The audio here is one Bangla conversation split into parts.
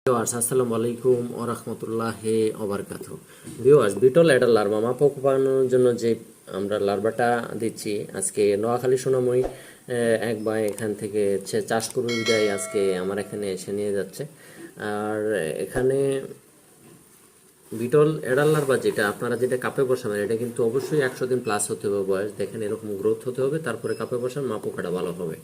ভিউয়ার্স আসসালামু আলাইকুম ওয়া রাহমাতুল্লাহি ওয়া বারাকাতুহু। ভিউয়ার্স বিটল অ্যাডাল লার্ভা মাপক বানানোর জন্য যে আমরা লার্ভাটা দিচ্ছি আজকে নোয়াখালী সোনাময়ী এক ভাই এখান থেকে চাষ করবে বিদায় আজকে আমার এখানে এসে নিয়ে যাচ্ছে। আর এখানে বিটল অ্যাডাল লার্ভা যেটা আপনারা যেটা কাপে বসাবেন এটা কিন্তু অবশ্যই 100 দিন প্লাস হতে হবে বয়স, দেখেন এরকম গ্রোথ হতে হবে, তারপরে কাপে বসান মাপকটা ভালো হবে।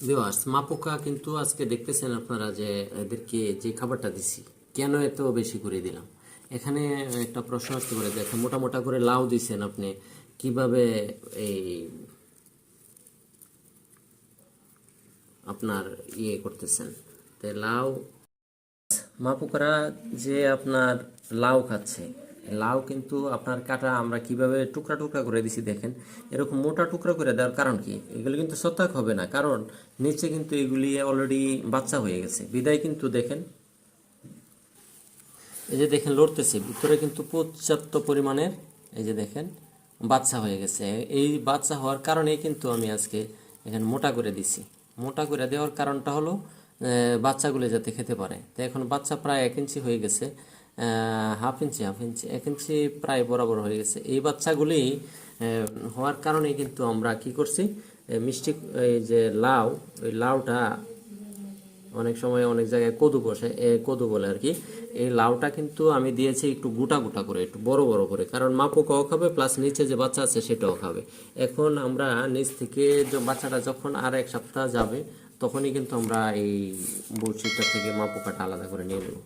ভিউয়ার্স মাপোকা কিন্তু আজকে দেখতেছেন আপনারা যে এদেরকে যে খাবারটা দিছি কেন এত বেশি করে দিলাম। এখানে একটা প্রশ্ন আসতে পারে, দেখেন মোটা মোটা করে লাউ দিছেন আপনি কিভাবে এই আপনার করতেছেন। তো লাউ মাপুকরা যে আপনার লাউ খাচ্ছে, লাউ কিন্তু আপনার কাটা আমরা কিভাবে টুকরা টুকরা করে দিছি দেখেন, এরকম মোটা টুকরা করে দেওয়ার কারণ কি, এগুলো কিন্তু শতক হবে না, কারণ নিচে কিন্তু এগুলি অলরেডি বাচ্চা হয়ে গেছে বিদায় কিন্তু দেখেন এই যে দেখেন লড়তেছে ভিতরে কিন্তু পর্যাপ্ত পরিমাণের এই যে দেখেন বাচ্চা হয়ে গেছে। এই বাচ্চা হওয়ার কারণেই কিন্তু আমি আজকে এখানে মোটা করে দিছি। মোটা করে দেওয়ার কারণটা হলো বাচ্চাগুলো যাতে খেতে পারে। তো এখন বাচ্চা প্রায় 1 ইঞ্চি হয়ে গেছে, হাফ ইঞ্চি 1 ইঞ্চি প্রায় বরাবর হয়ে গেছে। এই বাচ্চাগুলি হওয়ার কারণেই কিন্তু আমরা কি করছি, মিষ্টি এই যে লাউ, ওই লাউটা অনেক সময় অনেক জায়গায় কদু বসে, কদু বলে আর কি, এই লাউটা কিন্তু আমি দিয়েছি একটু গোটা গোটা করে, একটু বড় বড় করে, কারণ মা পোকাও খাবে প্লাস নিচে যে বাচ্চা আছে সেটাও খাবে। এখন আমরা নিচ থেকে বাচ্চাটা যখন আর 1 সপ্তাহ যাবে তখনই কিন্তু আমরা এই বড়শিটা থেকে মা পোকাটা আলাদা করে নিয়ে নেব।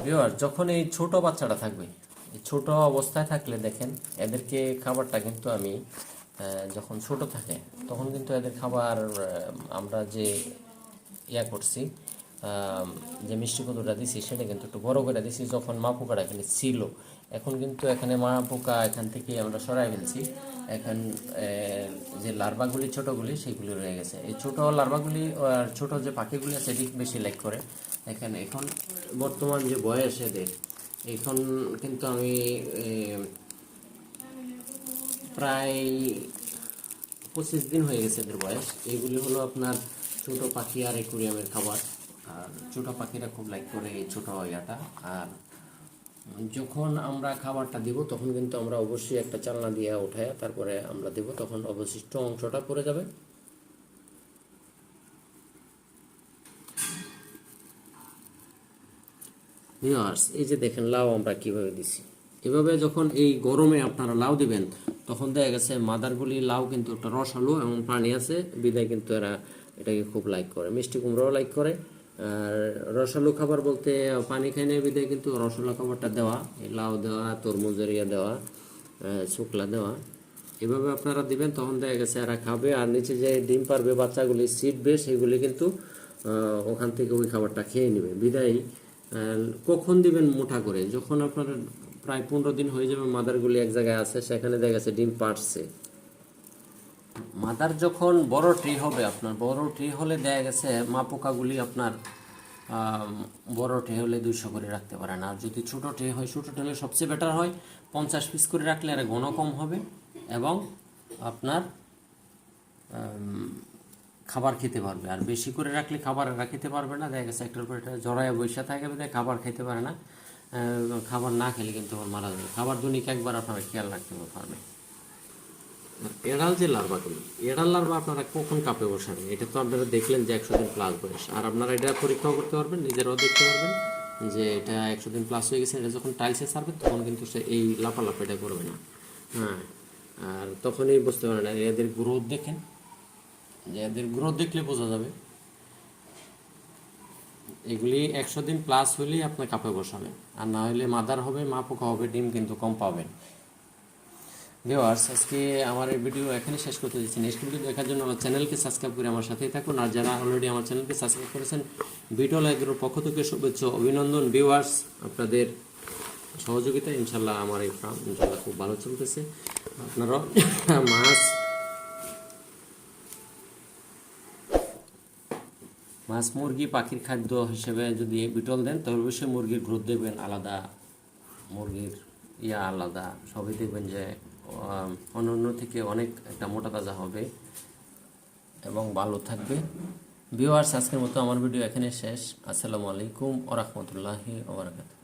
ভিউয়ার যখন এই ছোট বাচ্চাটা থাকবে, এই ছোট অবস্থায় থাকলে দেখেন এদেরকে খাবারটা কিন্তু আমি যখন ছোট থাকে তখন কিন্তু এদের খাবার আমরা যে করছি, যে মিষ্টি কদুটা দিছি সেটা কিন্তু একটু বড় করে দিছি যখন মা পোকাটা এখানে ছিল। এখন কিন্তু এখানে মা পোকা এখান থেকে আমরা সরাই ফেলছি। এখন যে লার্ভাগুলি ছোটোগুলি সেগুলি রয়ে গেছে। এই ছোটো লার্ভাগুলি আর ছোটো যে পাখিগুলি আছে এদিক বেশি লাইক করে। এখানে এখন বর্তমান যে বয়স এদের, এখন কিন্তু আমি প্রায় 25 দিন হয়ে গেছে এদের বয়স। এইগুলি হলো আপনার ছোট পাখি আর অ্যাকুরিয়ামের খাবার। আর ছোট পাখিরা খুব লাইক করে এই ছোট ইয়াটা। আর যখন আমরা খাবারটা দিব তখন কিন্তু আমরা অবশ্যই একটা চালনা দিয়ে উঠায় তারপরে আমরা দেব, তখন অবশিষ্ট অংশটা পড়ে যাবে। ভিউয়ার্স এই যে দেখেন লাউ আমরা কিভাবে দিছি, এভাবে যখন এই গরমে আপনারা লাউ দিবেন তখন দেখা গেছে মাদারগুলি লাউ কিন্তু একটা রসালো এবং পানি আছে বিদায় কিন্তু এরা এটাকে খুব লাইক করে। মিষ্টি কুমড়াও লাইক করে। আর রসালো খাবার বলতে পানি খাই না বিদায় কিন্তু রসালো খাবারটা দেওয়া, এই লাউ দেওয়া, তরমুজের দেওয়া, শুকলা দেওয়া, এভাবে আপনারা দিবেন তখন দেখা গেছে এরা খাবে। আর নিচে যে ডিম পারবে বাচ্চাগুলি ছিটবে সেগুলি কিন্তু ওখান থেকে ওই খাবারটা খেয়ে নেবে বিদায়। কখন দিবেন মোটা করে, যখন আপনার প্রায় 15 দিন হয়ে যাবে মাদারগুলি এক জায়গায় আছে, সেখানে দেখা গেছে ডিম পারছে। মাদার যখন বড় ট্রি হবে, আপনার বড় ট্রি হলে দেখা গেছে মা পোকাগুলি আপনার বড় ট্রে হলে 200 করে রাখতে পারেন। আর যদি ছোটো ট্রে হয়, ছোটো ট্রে হলে সবচেয়ে বেটার হয় 50 পিস করে রাখলে আর ঘন কম হবে এবং আপনার খাবার খেতে পারবে। আর বেশি করে রাখলে খাবার এরা খেতে পারবে না, দেখা গেছে একটার পর একটা জড়ায় বৈশা থাকে বিধায় খাবার খেতে পারে না। খাবার না খেলে কিন্তু মারা যাবে। খাবার দৈনিক একবার আপনারা খেয়াল রাখতে পারবেন। এড়াল যে লার্ভাগুলি, এড়াল লার্ভা আপনারা কখন কাপে বসাবেন এটা তো আপনারা দেখলেন যে 100 দিন প্লাস বয়স। আর আপনারা এটা পরীক্ষাও করতে পারবেন, নিজেরাও দেখতে পারবেন যে এটা 100 দিন প্লাস হয়ে গেছে। এটা যখন টাইলসে ছাড়বে তখন কিন্তু সে এই লাফালাফ এটা করবে না। হ্যাঁ, আর তখনই বুঝতে পারেন। আর এদের গ্রোথ দেখেন, যে এদের গ্রোথ দেখলে বোঝা যাবে। এগুলি 100 দিন প্লাস হলেই আপনার কাপে বসাবেন, আর না হলে মাদার হবে, মা পোকা হবে, ডিম কিন্তু কম পাবেন। ভিউয়ার্স আজকে আমার এই ভিডিও এখানেই শেষ করতে দিচ্ছি। নেক্সট ভিডিও দেখার জন্য আমার চ্যানেলকে সাবস্ক্রাইব করে আমার সাথেই থাকুন। আর যারা অলরেডি আমার চ্যানেলকে সাবস্ক্রাইব করেছেন বিটল এগ্রোর পক্ষ থেকে শুভেচ্ছা অভিনন্দন। ভিউয়ার্স আপনাদের সহযোগিতা ইনশাল্লাহ আমার এই ফার্ম ইনশাল্লাহ খুব ভালো চলতেছে। আপনারা মাছ মুরগি পাখির খাদ্য হিসেবে যদি বিটল দেন তবে অবশ্যই মুরগির গ্রোথ দেখবেন আলাদা, মুরগির আলাদা, সবই দেখবেন যে অন্য থেকে অনেক একটা মোটা তাজা হবে এবং ভালো থাকবে। ভিউয়ার্স, আজকের মতো আমার ভিডিও এখানে শেষ। আসসালামু আলাইকুম ওয়া রাহমাতুল্লাহি ওয়া বারাকাতুহু।